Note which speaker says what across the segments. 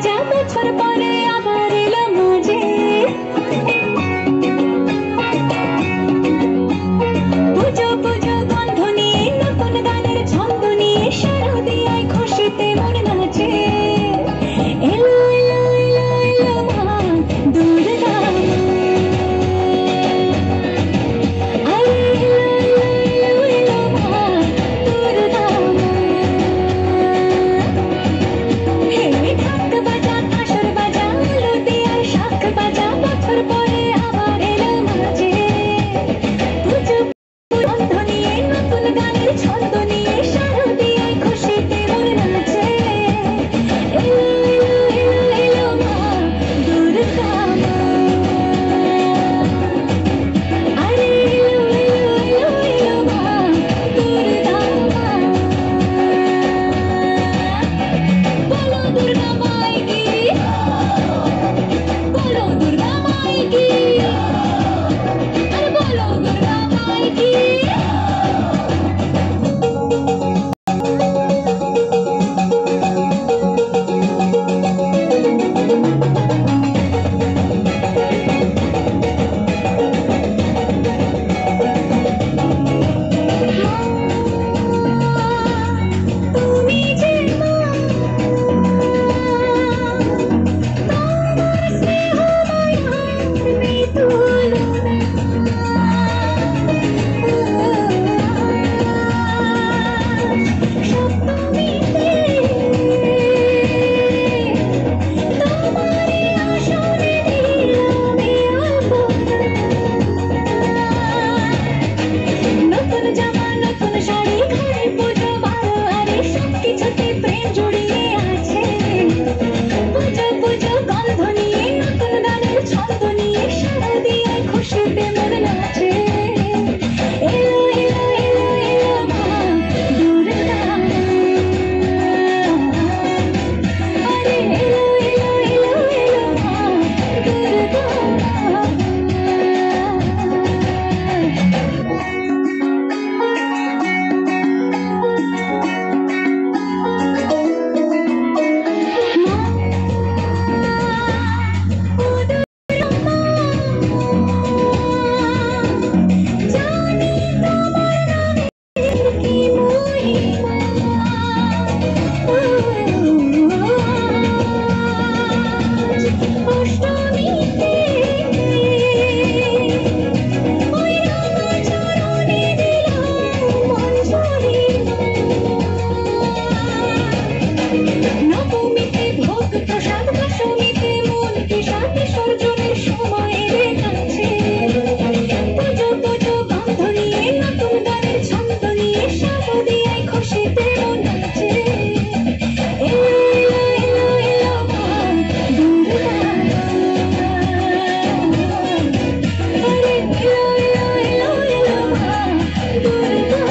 Speaker 1: বাজা বছর পরে আবার এলো মাঝে পুজো পুজো গন্ধ নিয়ে নতুন গানের ছন্দ নিয়ে শারদিয়ায় খুশিতে মন নাচে এলো এলো এলো এলো মা দুর্গা আরে এলো এলো এলো এলো মা দুর্গা হে ঢাক বাজা কাঁসর বাজা আলতি আর শাঁখ বাজা বছর পরে আবার এলো মাঝে পুজো গন্ধ নিয়ে নতুন গানের ছন্দ নিয়ে শারদিয়ায় খুশিতে মন নাচে এলো এলো এলো এলো মা দুর্গা আরে এলো এলো এলো এলো মা দুর্গা बोलो दुर्गा माई की बोलो दुर्गा माई की अरे बोलो दुर्गा माई की তুমি যে মা তোমার স্নেহ মায়ার নেই তুলনা সপ্তমীতে তোমারই আসনে দিলাম এ আলপনা নতুন জামা নতুন শাড়ি ঘরে পুজো ভালো আরে সবকিছুতে প্রেম জড়িয়ে আছে পুজো পুজো গন্ধ নিয়ে নতুন গানের ছন্দ নিয়ে শারদিয়ায় খুশিতে মন নাচে এলো এলো এলো এলো মা দুর্গা আরে এলো এলো এলো এলো মা দুর্গা জানি তোমার নামের কি মহিমা অষ্টমীতে ওই রাঙা চরণে দিলাম অঞ্জলি নবমীতে ভোগ প্রসাদ দশমীতে মন বিষাদ বিসর্জনের সময় এলে কাছে পুজো পুজো গন্ধ নিয়ে নতুন গানের ছন্দ নিয়ে শারদিয়ায় খুশিতে মন নাচে এলো এলো এলো এলো মা দুর্গা আরে এলো এলো এলো এলো মা দুর্গা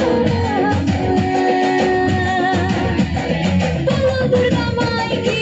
Speaker 1: बोलो दुर्गा माई की